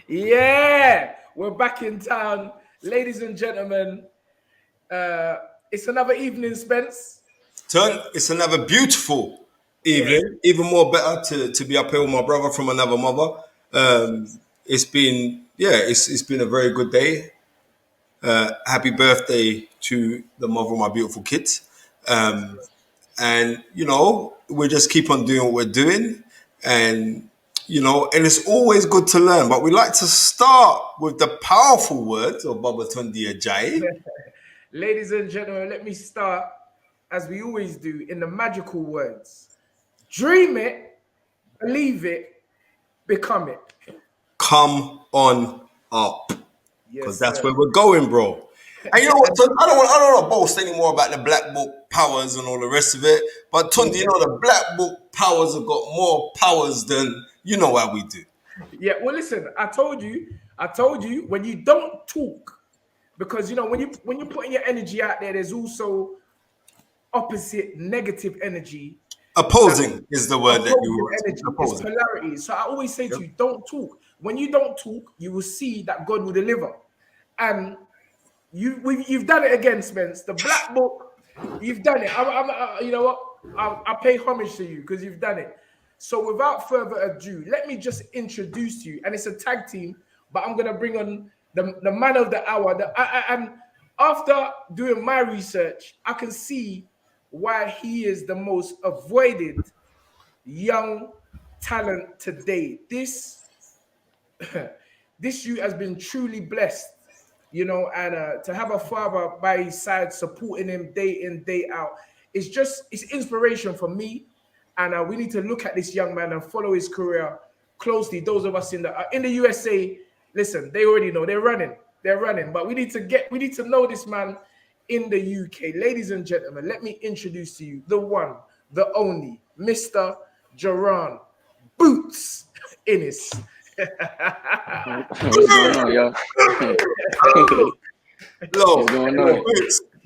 Yeah, we're back in town, ladies and gentlemen. Uh, it's another evening, Spence. It's another beautiful Yes, evening. Even more better to be up here with my brother from another mother. It's been it's been a very good day. Happy birthday to the mother of my beautiful kids. Um, and we just keep on doing what we're doing, and and it's always good to learn. But we like to start with the powerful words of Baba Tunde Ajayi. ladies and gentlemen, let me start as we always do in the magical words: dream it, believe it, become it. Come on up. Because Yes, that's where sir. we're going, bro. And you know what, Tund, I don't want to boast anymore about the black book powers and all the rest of it. But Tundi, the black book powers have got more powers than you know how we do. Yeah, well, listen, I told you, when you don't talk, because when you're putting your energy out there, there's also opposite negative energy that Opposing is the word that you opposing want. energy is Opposing. polarity. So I always say Yep. to you, don't talk. When you don't talk, you will see that God will deliver. And you've done it again, Spence. The black book, you've done it. You know what? I pay homage to you because you've done it. So without further ado, let me just introduce you. And it's a tag team, but I'm gonna bring on the man of the hour. And after doing my research, I can see why he is the most avoided young talent today. This youth has been truly blessed, and to have a father by his side supporting him day in, day out, it's inspiration for me. And we need to look at this young man and follow his career closely. Those of us in the USA, listen, they already know they're running, but we need to know this man in the UK. Ladies and gentlemen, let me introduce to you the one, the only, Mr. Jaron Boots Ennis. What's going on, y'all? What's going on?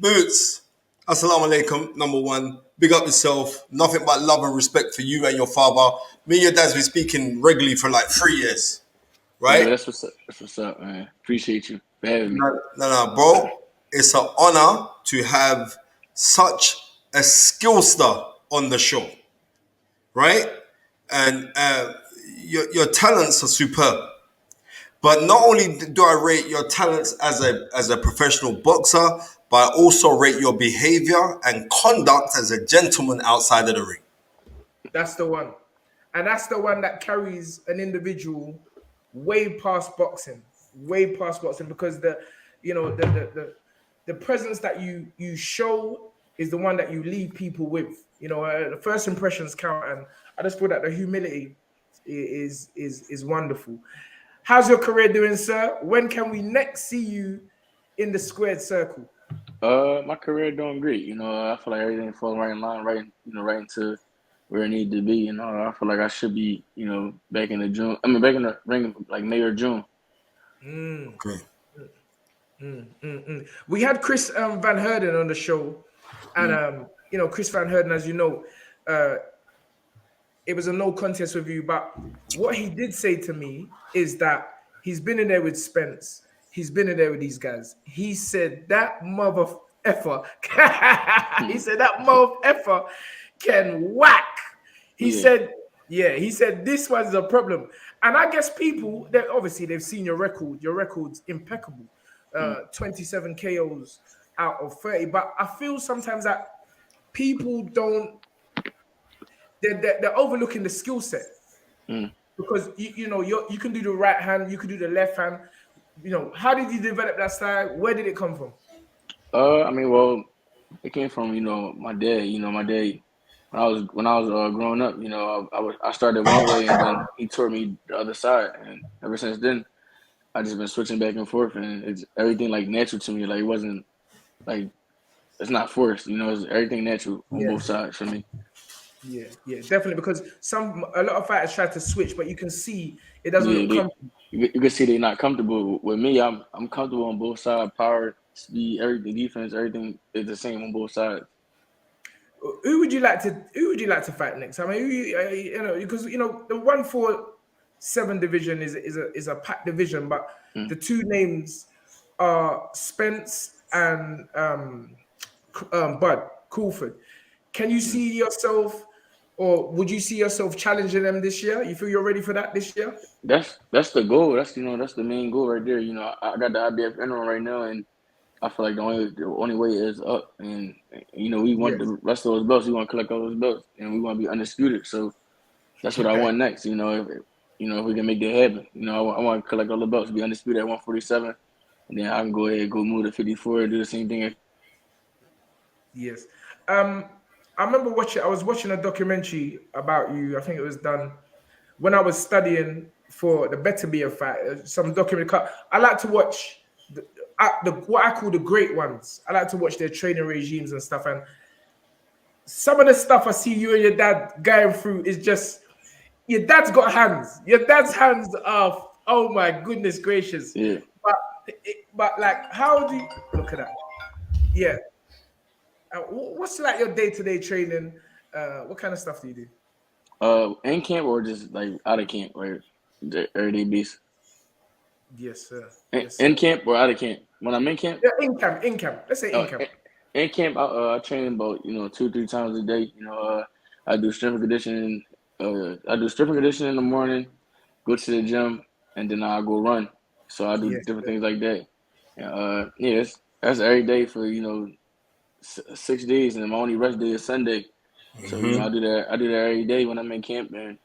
Boots. Assalamu alaikum. Number one, big up yourself. Nothing but love and respect for you and your father. Me and your dad's been speaking regularly for like 3 years, Yeah, right? that's what's up. That's what's up, man. Appreciate you for having me. No, bro. It's an honor to have such a skillster on the show, right? And your talents are superb. But not only do I rate your talents as a professional boxer, but I also rate your behavior and conduct as a gentleman outside of the ring. That's the one. And that's the one that carries an individual way past boxing, because the presence that you show is the one that you leave people with. The first impressions count, and I just feel that the humility is wonderful. How's your career doing, sir? When can we next see you in the squared circle? My career doing great. I feel like everything falling right in line, right into where it need to be. I feel like I should be, back in the June. I mean, back in the ring like May or June. Mm, Okay. We had Chris Van Herden on the show, and Mm. Chris Van Herden, as you know, uh, it was a no contest with you. But what he did say to me is that he's been in there with Spence, he's been in there with these guys. He said that mother effer, he said that mother effer can whack. He Yeah. said, yeah, he said this was a problem. And I guess people, they obviously they've seen your record. Your record's impeccable. Mm. 27 KOs out of 30. But I feel sometimes that people don't, they're overlooking the skill set, Mm. because you can do the right hand, you can do the left hand. How did you develop that style? Where did it come from? I mean, well, it came from my dad. My dad when I was growing up. I started one way and then he taught me the other side, and ever since then I just been switching back and forth, and it's everything like natural to me. Like it wasn't like it's not forced. It's everything natural on Yeah, both sides for me. yeah, definitely. Because a lot of fighters try to switch, but you can see it doesn't Yeah, look comfortable. you can see they're not comfortable with me. I'm comfortable on both sides. Power, speed, everything, defense, everything is the same on both sides. Who would you like to fight next? I mean, because the 147 7 division is a packed division, but Mm. the two names are Spence and Bud Crawford. Can you see yourself, or would you see yourself challenging them this year? You feel you're ready for that this year? That's the goal. That's the main goal right there. I got the IBF interim right now, and I feel like the only way is up. And we want Yes. the rest of those belts. We want to collect all those belts, and we want to be undisputed. So that's what I want next. If we can make that happen. I want to collect all the belts, be undisputed at 147, and then I can go ahead, go move to 54, do the same thing. Yes. I remember I was watching a documentary about you. I think it was done when I was studying for the Better Be a Fight. Some documentary. I like to watch what I call the great ones. I like to watch their training regimes and stuff. And some of the stuff I see you and your dad going through is just, your dad's got hands. Your dad's hands are, oh my goodness gracious. Yeah. But like, how do you look at that? Yeah. What's like your day-to-day training? What kind of stuff do you do? In camp or just like out of camp, or the everyday beast? Yes, sir. In camp or out of camp? When I'm in camp? Yeah, in camp. Let's say in camp. In camp, I train about 2-3 times a day. I do strength and conditioning. I do strength and conditioning in the morning. Go to the gym, and then I go run. So I do different things like that. And, that's every day for 6 days, and my only rest day is Sunday. So I do that. I do that every day when I'm in camp, and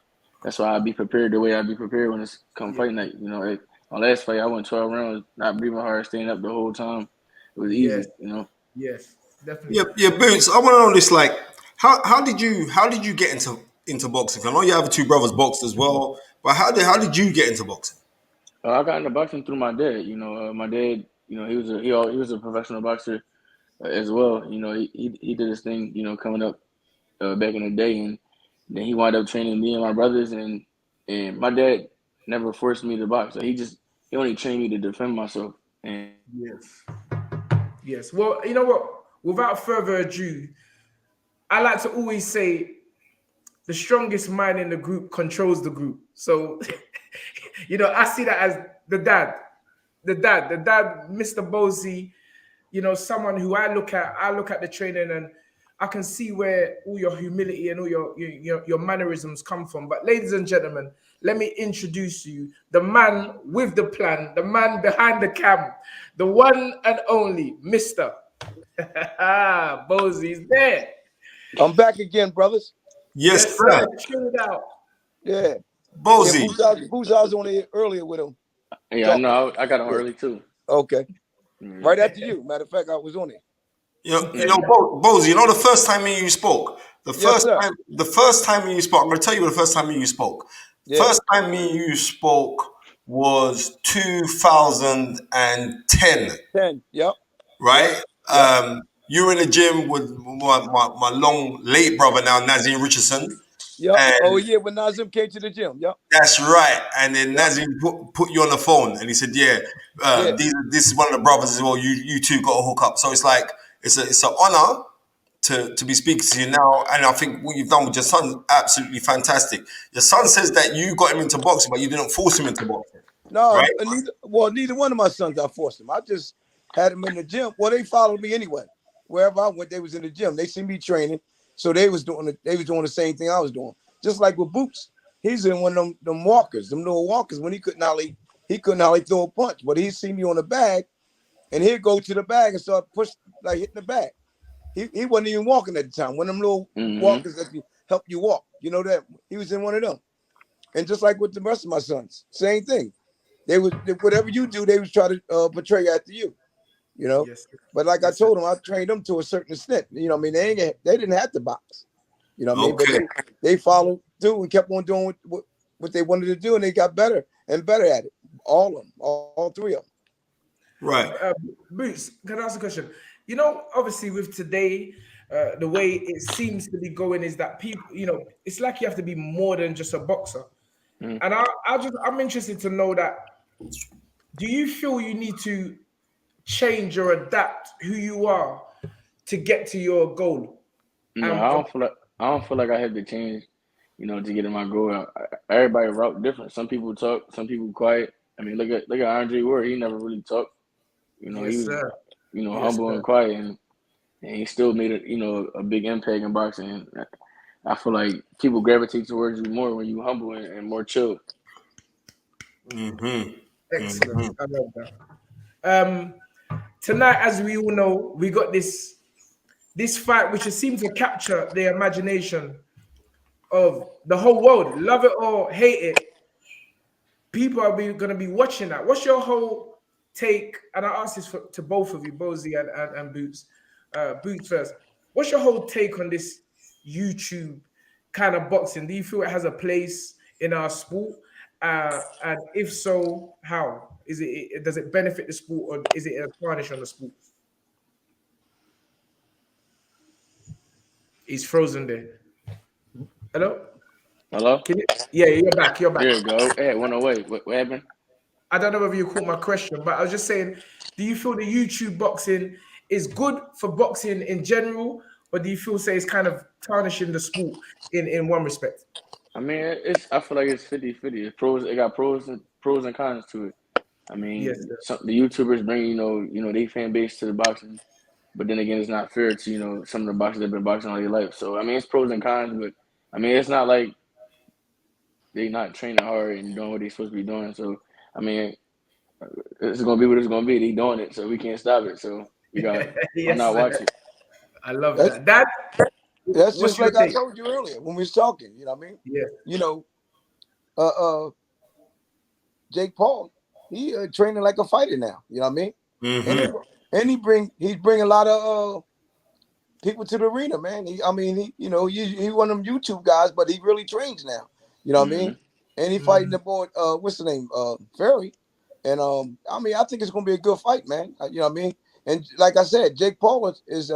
that's why I be prepared the way I be prepared when it's come fight night. My last fight, I went 12 rounds, not breathing hard, staying up the whole time. It was easy, Yes, definitely. Yeah, Boots. I want to know this. Like, how did you get into boxing? I know you have 2 brothers boxed as well, but how did you get into boxing? I got into boxing through my dad. My dad, he was a professional boxer as well. He did his thing, coming up back in the day, and then he wound up training me and my brothers, and my dad never forced me to box. So he only trained me to defend myself. And Yes. Well, you know what? Without further ado, I like to always say the strongest mind in the group controls the group. So, I see that as the dad, Mr. Bozy, someone who I look at the training, and I can see where all your humility and all your mannerisms come from. But ladies and gentlemen, let me introduce you, the man with the plan, the man behind the cam, the one and only Mr. Bozy's there. I'm back again, brothers. Yes, sir. Chill it out. Yeah. Bozy. Boozy was on here earlier with him. yeah, I know I got on early too. Okay. Right after you. Matter of fact, I was on it. Bozy, the first time me and you spoke. The Yes, sir. first time me and you spoke. I'm going to tell you the first time me and you spoke. Yeah. First time me and you spoke was 2010. 10. Yep. Right? You were in the gym with my long late brother now, Nazim Richardson. Yep. And when Nazim came to the gym. Yep. that's right. And then Nazim put you on the phone, and he said, this is one of the brothers as well. You two got to hook up. So it's like it's an honor to be speaking to you now. And I think what you've done with your son is absolutely fantastic. Your son says that you got him into boxing, but you didn't force him into boxing. No, right? neither one of my sons I forced them. I just had them in the gym. Well, they followed me anyway. Wherever I went, they was in the gym. They see me training, so they was doing the same thing I was doing. Just like with Boots, he's in one of them walkers, them little walkers. When he couldn't hardly throw a punch, but he'd see me on the bag, and he'd go to the bag and start hitting the bag. He wasn't even walking at the time. One of them little walkers that help you walk. You know that he was in one of them. And just like with the rest of my sons, same thing. Whatever you do, they was try to portray after you. Yes. But like I told them, I trained them to a certain extent. They didn't have to box. But they followed through and kept on doing what they wanted to do, and they got better and better at it. All of them, all 3 of them. Right. Boots, can I ask a question? Obviously with today, the way it seems to be going is that people, it's like you have to be more than just a boxer. And I'm interested to know that, do you feel you need to change or adapt who you are to get to your goal? No, I don't feel like I have to change. to get in my goal. Everybody route different. Some people talk, some people quiet. I mean, look at Andre Ward. He never really talked. He Yes, was sir. Yes, humble sir. and quiet, and he still made a big impact in boxing. And I feel like people gravitate towards you more when you humble and more chill. Excellent. I love that. Um, Tonight, as we all know, we got this fight which seems to capture the imagination of the whole world. Love it or hate it, people are going to be watching that. What's your whole take? And I ask this to both of you, Bozy and Boots. Boots first. What's your whole take on this YouTube kind of boxing? Do you feel it has a place in our sport? And if so, how? Does it benefit the sport, or is it a tarnish on the sport? He's frozen there. Hello? Hello? Can you? Yeah, you're back. You're back. There you go. Hey, went away. What happened? I don't know whether you caught my question, but I was just saying, do you feel the YouTube boxing is good for boxing in general, or do you feel say it's kind of tarnishing the sport in one respect? I mean, I feel like it's 50-50. It's pros. It got pros and cons to it. I Yes, mean, sir. the YouTubers bring they fan base to the boxing, but then again, it's not fair to some of the boxers that've been boxing all their life. So I mean, it's pros and cons, but I mean, it's not like they not training hard and doing what they supposed to be doing. So I mean, it's gonna be what it's gonna be. They doing it, so we can't stop it. So why Yes, not sir. watch it? I love That's that. Dad, that's what's just your like I take? told you earlier when we was talking. You know what I mean? Yeah. You know, uh, Jake Paul, he training like a fighter now. You know what I mean? And Yeah. he's bringing a lot of people to the arena, man. He one of them YouTube guys, but he really trains now. You know what I Mm-hmm. mean? And he fighting Mm, the boy, what's the name? Ferry. And I think it's gonna be a good fight, man. You know what I mean? And like I said, Jake Paul is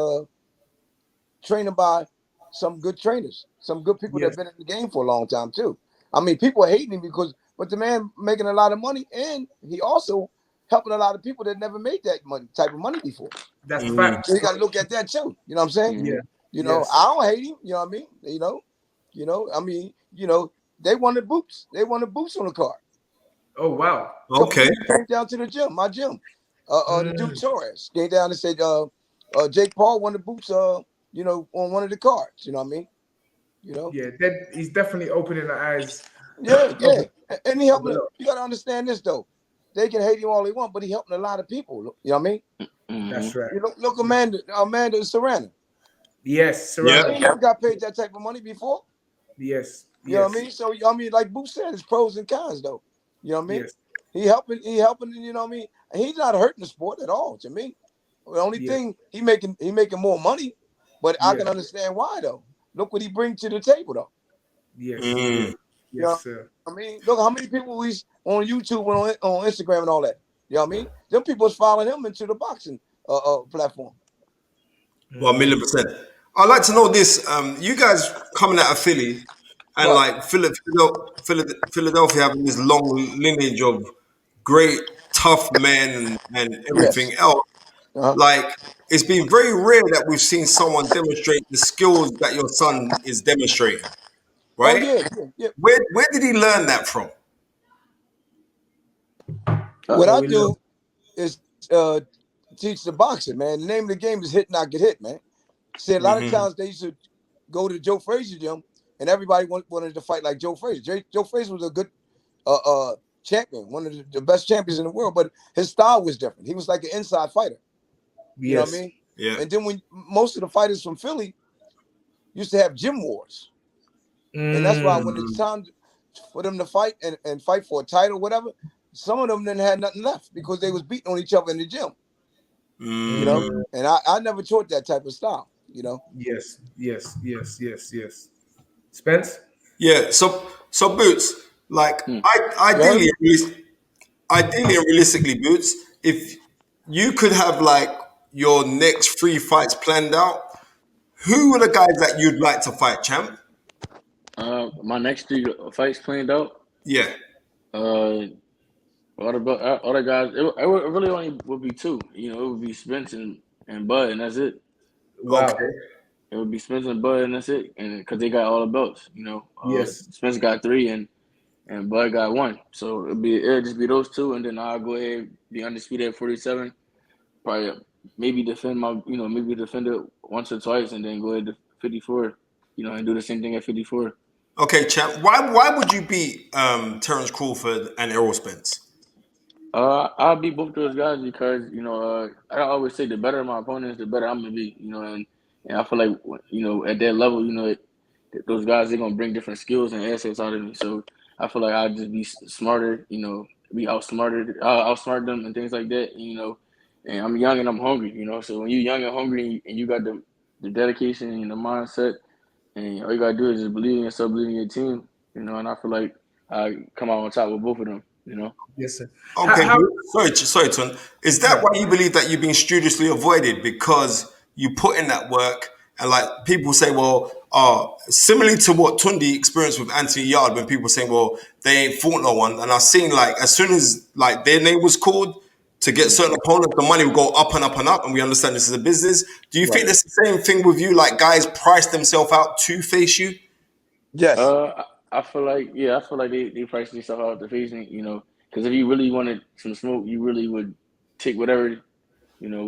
trained by some good trainers, some good people that yes, have been in the game for a long time too. I mean, people are hating him but the man making a lot of money, and he also helping a lot of people that never made that type of money before. that's So facts. you got to look at that too. You know what I'm saying? Yeah. Mm-hmm. Yes. I don't hate him. You know what I mean? I mean, they wanted boots. They wanted boots on the card. Oh wow. A couple Okay. people came down to the gym, my gym. The dude Mm, Torres came down and said, Jake Paul wanted boots, on one of the cards. You know what I mean? You know? yeah. Then he's definitely opening the eyes Yeah, of, yeah. And he of a helping. lot. You got to understand this though. They can hate him all they want, but he helping a lot of people. You know what I mean? Mm-hmm. That's right. Look, Amanda Serrano. Yes, Yeah. She Serrano. ain't never got paid that type of money before. Yes. You know what I Yes. mean? So I mean, like Boo said, it's pros and cons though. You know what I mean? Yes. He helping, you know what I mean? And he's not hurting the sport at all to me. The only Yes. thing he making more money, but I Yes. can understand why though. Look what he brings to the table though. Yes. Yes. Mm. You Yes, know sir. what I mean? Look how many people he's on YouTube and on Instagram and all that. You know what I mean? Them people's following him into the boxing platform. 1,000,000%. I'd like to know this. You guys coming out of Philly and Right. like Philadelphia having this long lineage of great, tough men and Yes. everything else. Uh-huh. Like, it's been very rare that we've seen someone demonstrate the skills that your son is demonstrating, Oh right? yeah, yeah, yeah. Where did he learn that from? What Oh, I we love. do is uh teach the boxing, man. The name of the game is hit, not get hit, man. See, a lot of Hmm. times they used to go to Joe Frazier gym, and everybody wanted to fight like Joe Frazier. Joe Frazier was a good champion, one of the best champions in the world, but his style was different. He was like an inside fighter. You know what I Yes. mean? Yeah. And then when most of the fighters from Philly used to have gym wars, and that's why when it's Mm, time for them to fight and fight for a title, whatever, some of them didn't have nothing left because they was beating on each other in the gym. mm, And I never taught that type of style. yes. Yes. Yes. Yes. Yes. Spence. Yeah. So Boots, like Hmm. You heard me? ideally and realistically, Boots, if you could have like your next three fights planned out, who are the guys that you'd like to fight, champ? My next three fights planned out. Yeah. Uh, all the guys. It really only would be two. It would be Spence and Bud, and that's it. Wow. Okay. it would be Spencer and Bud, and that's it. And because they got all the belts, you know, Yes. Spencer got 3, and Bud got 1. So it'll just be those 2, and then I'll go ahead be undisputed at 47. Probably maybe defend maybe defend it once or twice, and then go ahead to 54. You know, and do the same thing at 54. Okay, champ. Why would you beat Terrence Crawford and Errol Spence? I'll beat both those guys because I always say the better my opponents, the better I'm gonna be. You know, and I feel like at that level, those guys they're gonna bring different skills and assets out of me. So I feel like I'll just be smarter. Be outsmart them and things like that. And I'm young and I'm hungry. So when you're young and hungry and you got the dedication and the mindset, and all you gotta do is just believe in yourself, believe in your team. And I feel like I come out on top with both of them. Yes, sir. Okay, How sorry, Ton. Is that yeah. why you believe that you've been studiously avoided because you put in that work and like people say, well, similarly to what Tunde experienced with Anthony Yard when people say, well, they ain't fought no one, and I've seen like as soon as like their name was called to get certain opponents, the money will go up and up and up, and we understand this is a business. Do you think Right. it's the same thing with you? Like guys price themselves out to face you? Yes. I feel like they price themselves out to face me, because if you really wanted some smoke, you really would take whatever they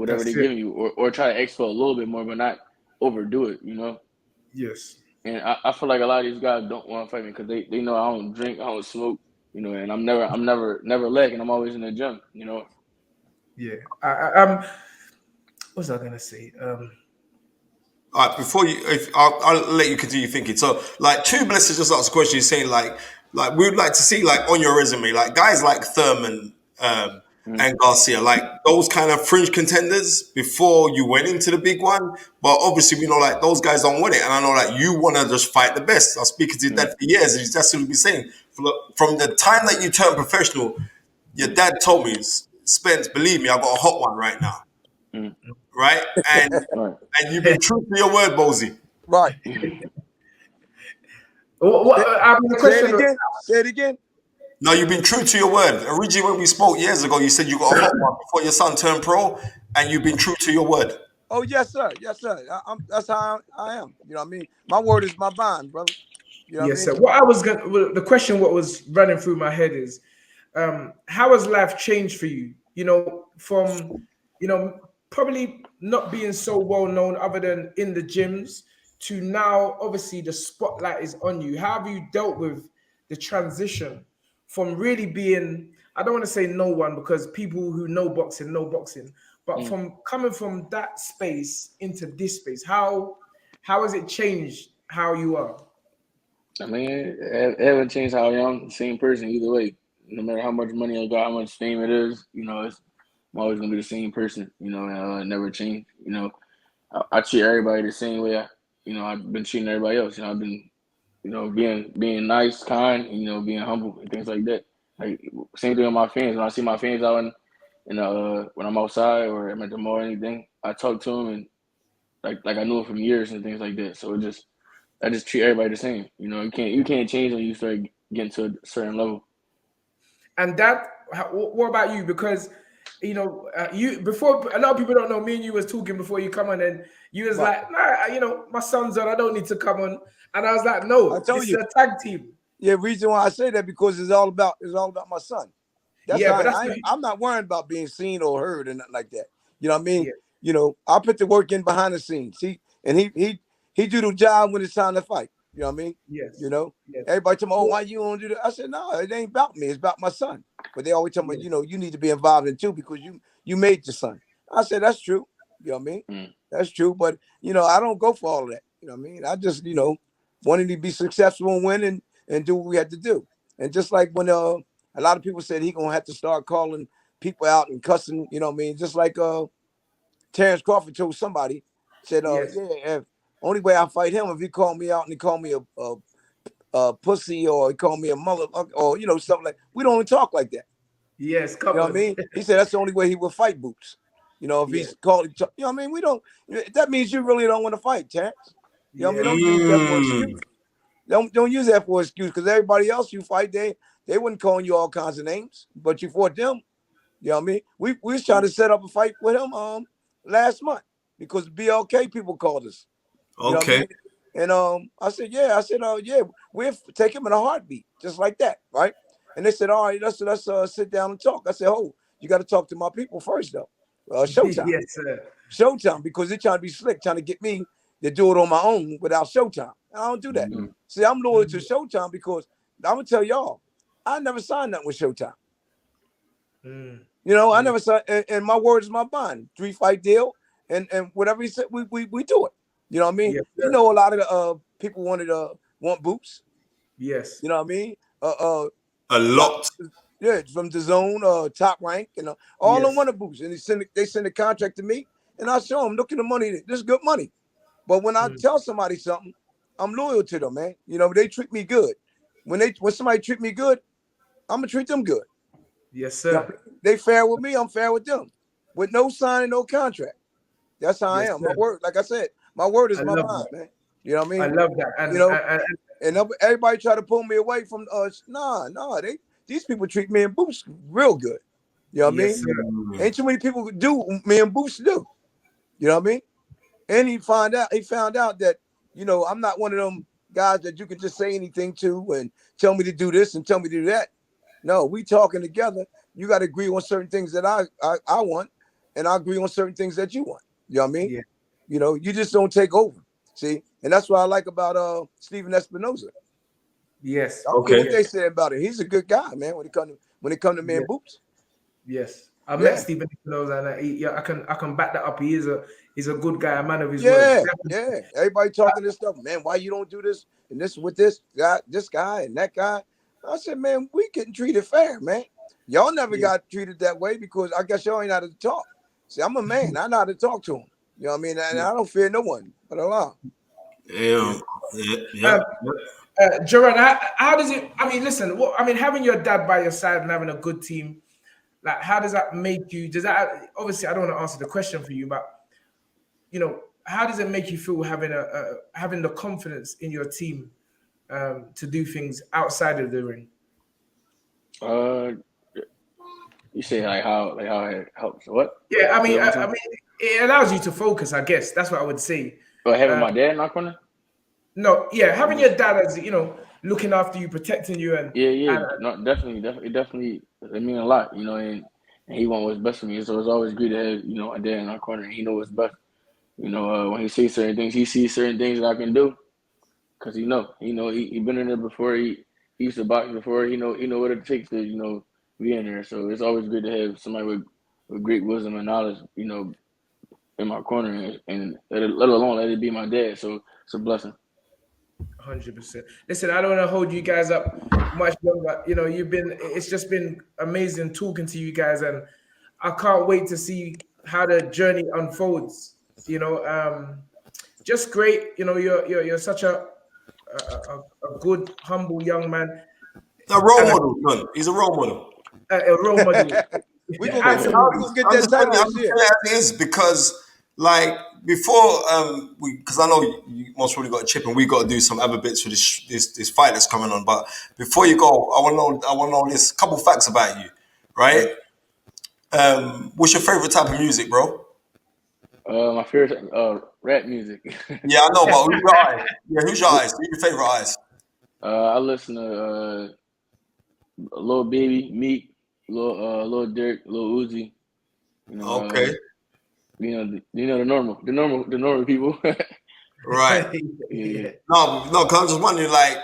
That's it. give you, or try to expo a little bit more, but not overdo it. Yes. And I feel like a lot of these guys don't want to fight me because they know I don't drink, I don't smoke, and I'm never lacking. I'm always in the gym. Yeah. What was I gonna say? All right, before you, if I'll let you continue thinking. So, like, Two Blessings just asked a question. He's saying, like we would like to see, like, on your resume, like guys like Thurman Mm. and Garcia, like those kind of fringe contenders before you went into the big one. But obviously, we know like those guys don't want it, and I know like you want to just fight the best. I was speaking to your dad Mm. for years, and he's just simply saying from the time that you turned professional, your dad told me, Spence, believe me, I got a hot one right now, Mm. right? Right. And you've been true to your word, Bozy. Right. What, Say I mean, the say it question. again. Say it again. No, you've been true to your word. Originally, when we spoke years ago, you said you got a hot one before your son turned pro, and you've been true to your word. Oh yes, sir. Yes, sir. That's how I am. You know what I mean? My word is my bond, brother. You know what I Yes, mean? sir. What I was going the question, what was running through my head is, how has life changed for you? From probably not being so well known other than in the gyms to now, obviously the spotlight is on you. How have you dealt with the transition from really being, I don't want to say no one because people who know boxing, but Mm. from coming from that space into this space, how has it changed how you are? I mean, it haven't changed how I am. Same person either way. No matter how much money I got, how much fame it is, I'm always gonna be the same person. And never change. I treat everybody the same way. I've been treating everybody else. I've been, being nice, kind, and being humble and things like that. Like same thing with my fans. When I see my fans out when I'm outside or I'm at the mall or anything, I talk to them and like I knew it from years and things like that. So I just treat everybody the same. You can't change when you start getting to a certain level. And that, what about you? Because you before a lot of people don't know. Me and you was talking before you come on, and you was Right. like, "Nah, my son's on. I don't need to come on." And I was like, I "No, told this is you. a tag team." Yeah, reason why I say that because it's all about my son. That's Yeah, how but that's I'm not worried about being seen or heard and nothing like that. You know what I mean? yeah, I put the work in behind the scenes. He do the job when it's time to fight. You know what I mean? You yes, know, yes, everybody tell me, oh, well, why you don't do that? I said, no, it ain't about me. It's about my son. But they always tell me, yes, you need to be involved in too because you made your son. I said, that's true. You know what I mean? Mm. That's true. But I don't go for all of that. You know what I mean? I just wanted to be successful and win and do what we had to do. And just like when a lot of people said he gonna have to start calling people out and cussing, you know what I mean? Just like Terrence Crawford told somebody, said, yes, yeah, if, only way I fight him if he called me out and he called me a pussy or he called me a mother or something like. We don't even talk like that. yes. You Come know what I on. mean? He said that's the only way he would fight Boots. If Yes, he's called, you know what I mean? We don't. That means you really don't want to fight, Terrence. You know what I mean? yes, Don't use that for Mm. excuse. Don't use that for excuse because everybody else you fight, they wouldn't calling you all kinds of names, but you fought them. You know what I mean? We was trying to set up a fight with him last month because BLK people called us. You know what I Okay. mean? And I said, yeah. I said, yeah, we'll take him in a heartbeat, just like that, right? And they said, all right, let's sit down and talk. I said, oh, you got to talk to my people first, though. Showtime, Yes, sir. Showtime, because they're trying to be slick, trying to get me to do it on my own without Showtime. I don't do that. Mm. See, I'm loyal to Showtime because I'm gonna tell y'all, I never signed nothing with Showtime. Mm. You know, I never signed, and my word is my bond. 3-fight deal, and whatever he said, we do it. You know what I mean? Yes, You sir. know, a lot of people want boots. Yes. You know what I mean? A lot. Yeah, from the zone, top rank, and all Yes. them wanted boots, and they send a contract to me, and I show them, look at the money. This is good money. But when I tell somebody something, I'm loyal to them, man. You know, they treat me good. When somebody treat me good, I'm gonna treat them good. Yes, You know, sir. they fair with me, I'm fair with them, with no signing, no contract. That's how I Yes, am. My sir. word, like I said, my word is I my love bond, that. man. You know what I I mean? love that. You know, and everybody try to pull me away from nah. These people treat me and Boots real good. You know what I yes, mean? sir. Ain't too many people do what me and Boots do. You know what I mean? And he found out that, you know, I'm not one of them guys that you can just say anything to and tell me to do this and tell me to do that. No, we talking together. You got to agree on certain things that I want, and I agree on certain things that you want. You know what I mean? Yeah. You know, you just don't take over. See, and that's what I like about Stephen Espinoza. Yes. I don't care what Okay. Yes. they say about it. He's a good guy, man. When it come to man Yes. Boots. Yes. I met Yeah, Stephen knows, and yeah, I can back that up. He's a good guy, a man of his words. yeah, yeah. Everybody talking this stuff, man. Why you don't do this and this with this guy and that guy? I said, man, we getting treated fair, man. Y'all never Yeah. got treated that way because I guess y'all ain't know how to talk. See, I'm a man. I know how to talk to him. You know what I mean? And Yeah. I don't fear no one but Allah. Yeah. Yeah. Yeah. Um, Jaron, how does it? I mean, listen. What I mean, having your dad by your side and having a good team, like, how does that make you? Does that obviously? I don't want to answer the question for you, but how does it make you feel having the confidence in your team to do things outside of the ring? Uh, you say how it helps. What? Yeah, I Say mean, that one I time. mean, it allows you to focus. I guess that's what I would say. Oh, having Uh, my dad in our corner. no, yeah, having your dad as looking after you, protecting you, Yeah, and no, definitely. It mean a lot, and he want what's best for me. So it's always good to have a dad in our corner, and he know what's best. When he sees certain things, he sees certain things that I can do, cause he been in there before. He used to box before. He know what it takes to be in there. So it's always good to have somebody with great wisdom and knowledge, in my corner, and let alone let it be my dad. So it's a blessing. 100%. Listen, I don't want to hold you guys up much longer. It's just been amazing talking to you guys, and I can't wait to see how the journey unfolds. Just great. You're such a good, humble young man A role and model, man. He's a role model. a role model. we gonna get Absolutely. get I'm that just saying, title I'm this just year. saying as it is because, like, before because I know you most probably got a chip and we got to do some other bits for this fight that's coming on. But before you go, I want to know this couple facts about you, right? Right. What's your favorite type of music, bro? My favorite rap music. Yeah, I know, but who's your eyes? Yeah, who's your eyes? Who's your favorite eyes? I listen to Lil Baby, Meek, Lil Durk, Lil Uzi. You know, Okay, the normal people. right. Yeah. No, because I'm just wondering, like,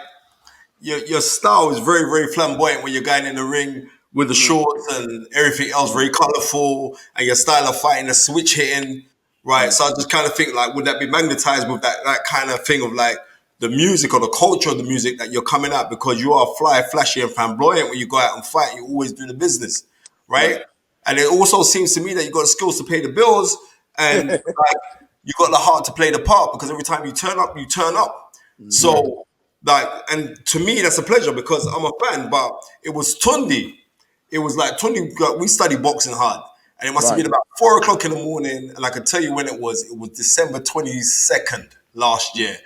your style is very, very flamboyant when you're going in the ring with the Mm-hmm. shorts and everything else, very colorful, and your style of fighting, the switch hitting, right? Mm-hmm. So I just kind of think, like, would that be magnetized with that kind of thing of like the music or the culture of the music that you're coming at because you are fly, flashy, and flamboyant when you go out and fight. You always do the business, right? Right. And it also seems to me that you got the skills to pay the bills and like you got the heart to play the part because every time you turn up, you turn up. Mhm. So, like, and to me, that's a pleasure because I'm a fan. But it was Tunde. It was like Tunde. We studied boxing hard, and it must have Right. been about 4 o'clock in the morning. And I can tell you when it was. It was December 22nd last year.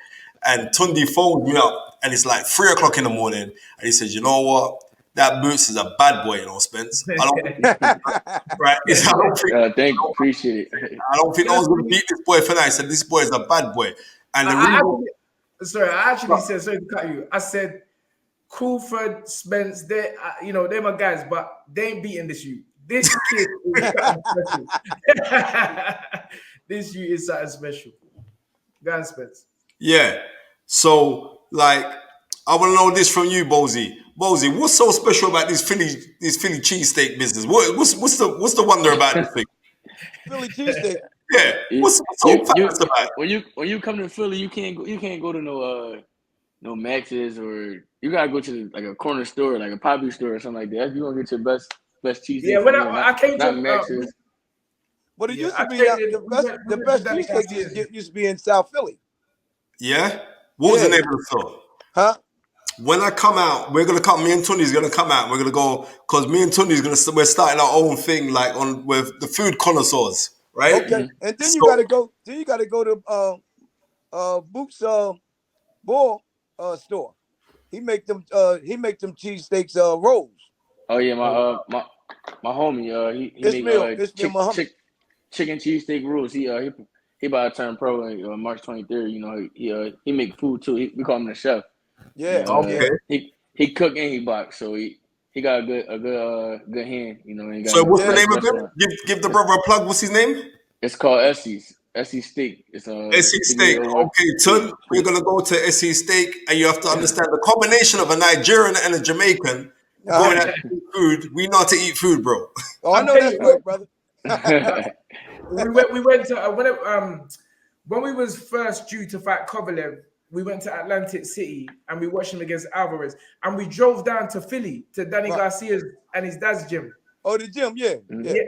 And Tunde phoned me up, and it's like 3 o'clock in the morning, and he said, "You know what? That Boots is a bad boy, Spence. I don't right. I don't think Thank you. Appreciate it. I don't think I was going to beat this boy for that." He said, "This boy is a bad boy." And the I actually said, sorry to cut you. I said Crawford, Spence, they're they're my guys, but they ain't beating this you. This kid is something special. This you is something special. Go on, Spence. yeah. So like, I want to know this from you, Bozy. Bozy, what's so special about this Philly cheesesteak business? What's the wonder about this thing? Philly cheesesteak. Yeah. What's so fast about it? When you come to Philly, you can't go to no Max's, or you gotta go to like a corner store, like a Poppy store or something like that. You gonna get your best cheesesteak. Yeah, when I came to Max's. But it Yeah, used to I be traded- the best cheesesteak used to be in South Philly. Yeah. What was the Yeah. name of the store? Huh? When I come out, we're gonna come. Me and Tunde's gonna come out. We're gonna go because me and Tunde's we're starting our own thing, like with the food connoisseurs, right? Okay. And then So- you gotta go. Then you gotta go to Boots Bull store. He make them cheesesteaks rolls. Oh yeah, my homie, he Ishmael make Muhammad. chicken cheesesteak rules. He about to turn pro in March 23rd. You know, he make food too. We call him the chef. Yeah. Okay. He cook and he box, so he got a good hand. You know. And he got So what's the a name of restaurant. it? Give the brother a plug. What's his name? It's called Essie's Steak. It's SC Steak. Okay, Tun, we're gonna go to SC Steak, and you have to understand the combination of a Nigerian and a Jamaican going out to eat food. We know how to eat food, bro. Oh, I know that's right, brother. we went to when we was first due to fight Kovalev, we went to Atlantic City and we watched him against Alvarez, and we drove down to Philly to Danny Garcia's and his dad's gym. Oh, the gym, yeah.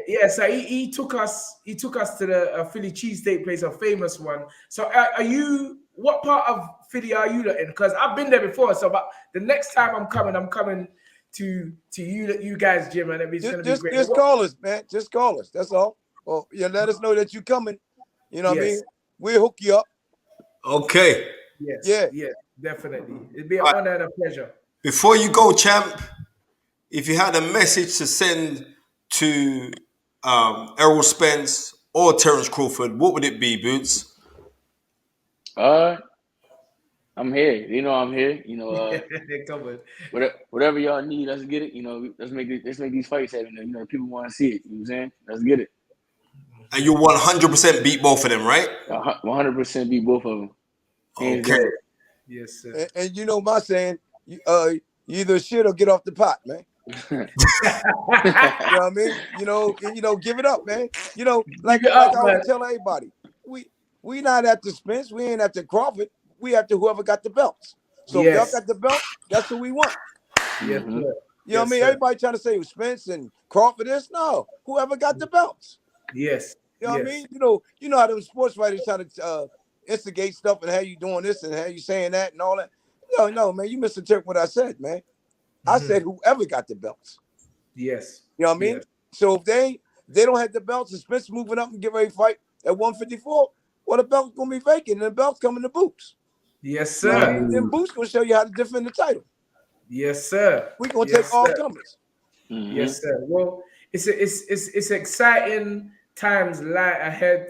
Yeah. So he took us to the Philly cheesesteak place, a famous one. So are you? What part of Philly are you in? Because I've been there before. So, but the next time I'm coming to you guys' gym, and it's gonna be great. Just call us, man. Just call us. That's all. Well, let us know that you're coming. You know what I mean? We'll hook you up. Okay. Yes. Yeah. Definitely. It'd be an honor and a pleasure. Before you go, champ, if you had a message to send to Errol Spence or Terence Crawford, what would it be, Boots? I'm here. You know I'm here. You know, whatever y'all need, let's get it. You know, let's make these fights happen. You know, people want to see it. You know what I'm saying? Let's get it. And you 100% beat both of them, right? 100% beat both of them. Okay. Yes, sir. And you know my saying, you either shit or get off the pot, man. You know what I mean? You know, give it up, man. You know, like I always tell everybody, we not at the Spence, we ain't at the Crawford, we at the whoever got the belts. So if y'all got the belt, that's who we want. Yes, Mm-hmm. sir. You know what I mean? Everybody trying to say Spence and Crawford is no, whoever got the belts. Yes. You know what I mean? You know how them sports writers try to instigate stuff and how you doing this and how you saying that and all that. No, man, you misinterpret what I said, man. I said whoever got the belts. Yes. You know what I mean? Yes. So if they don't have the belts and Spence moving up and get ready to fight at 154, well, the belt's gonna be vacant and the belt's coming to Boots. Yes, You know what I sir. mean? Then Boots gonna show you how to defend the title. Yes, sir. We're gonna take all comers. Mm-hmm. Yes, sir. Well, it's exciting times lie ahead.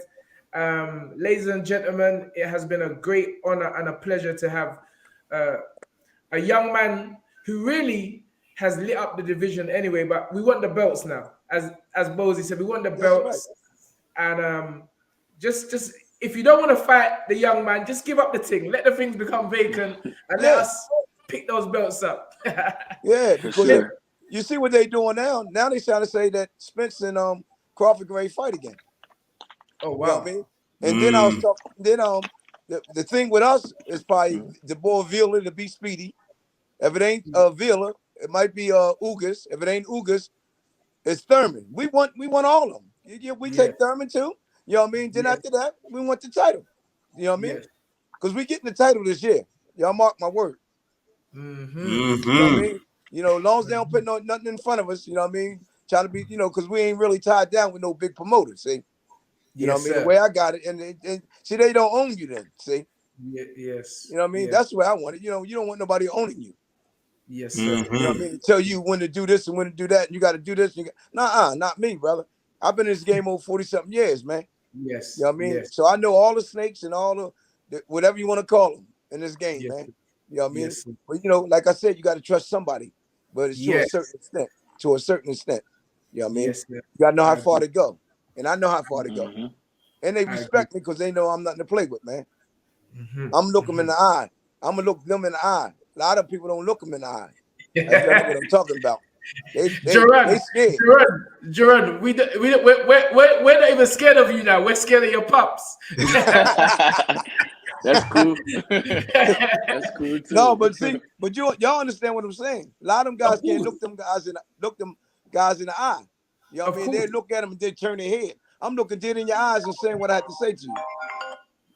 Ladies and gentlemen, it has been a great honor and a pleasure to have a young man who really has lit up the division anyway, but we want the belts now. As Bozy said, we want the belts. Right. And just if you don't want to fight the young man, just give up the thing. Let the things become vacant and let us pick those belts up. Yeah, because you see what they're doing now. Now they're trying to say that Spence and Crawford can fight again. Oh wow. You know what I mean? And then I was talking. The thing with us is probably the boy Villa to be Speedy. If it ain't Villa, it might be Ugas. If it ain't Ugas, it's Thurman. We want all of them. We take Thurman too. You know what I mean? Then after that, we want the title. You know what I mean? Because we getting the title this year. Y'all mark my word. Mm-hmm. Mm-hmm. You know what I mean? You know, as long as they don't put nothing in front of us, you know what I mean? Trying to be, because we ain't really tied down with no big promoters, see? You know what I mean? The way I got it. And see, they don't own you then, see? Yes. You know what I mean? Yes. That's the way I want it. You don't want nobody owning you. Yes, sir. Mm-hmm. You know what I mean? Tell you when to do this and when to do that, and you got to do this. Not me, brother. I've been in this game over 40-something years, man. Yes. You know what I mean? Yes. So I know all the snakes and all whatever you want to call them in this game, Yes, man. You know what I mean? yes, sir. But like I said, you got to trust somebody, but it's to a Yes. certain extent. To a certain extent, you know what I mean? Yes, sir. You got to know I how agree. far to go, and I know how far to go, Mm-hmm. and they I respect me because they know I'm nothing to play with, man. Mhm. I'm looking them in the eye. I'm gonna look them in the eye. A lot of people don't look them in the eye. If y'all know what I'm talking about. They Jaron, scared. Jaron, we're not even scared of you now. We're scared of your pups. That's cool. That's cool too. No, but see, but y'all understand what I'm saying. A lot of them guys Of can't course. look them guys in the eye. You know what Of I mean? They course. look at them and they turn their head. I'm looking dead in your eyes and saying what I have to say to you.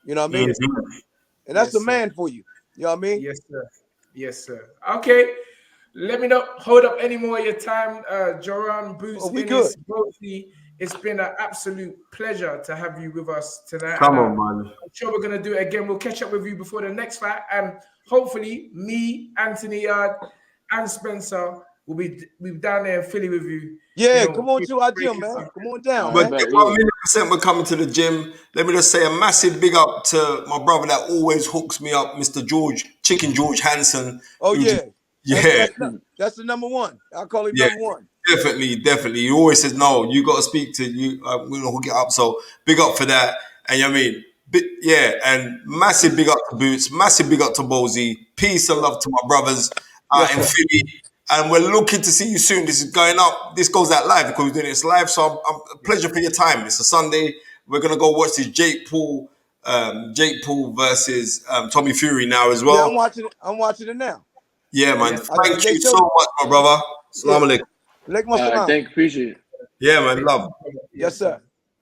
You know what I mean? Yes, And that's yes, the sir. man for you. You know what I mean? Yes, sir. Yes, sir. Okay. Let me not hold up any more of your time, Jaron, Oh, Boots, we good. Ennis, Bozy. It's been an absolute pleasure to have you with us tonight. Come And on, man. I'm sure we're going to do it again. We'll catch up with you before the next fight. And hopefully, me, Anthony Yard, and Spencer will be down there in Philly with you. Yeah, come on to our gym, breaking man. some- Come on down, I But man. bet, 1,000,000% we're coming to the gym. Let me just say a massive big up to my brother that always hooks me up, Mr. George, Chicken George Hansen. Oh Who just, yeah. yeah, That's the number one. I call him yeah, number one. definitely. He always says, no, you got to speak to you. We're going to hook it up. So big up for that. And you know what I mean? Yeah, and massive big up to Boots, massive big up to Bozy. Peace and love to my brothers Yes, in sir. Philly. And we're looking to see you soon. This is going up. This goes out live because we're doing this live. So a pleasure for your time. It's a Sunday. We're gonna go watch this Jake Paul versus Tommy Fury now as Yeah, well. I'm watching it now. Yeah, man. Yes, sir. Thank They you so showed it. much, my brother. Yeah. Assalamu alaikum. Leg my All right, salam. appreciate it. Yeah, man. Love. Yes, Yes, sir. sir.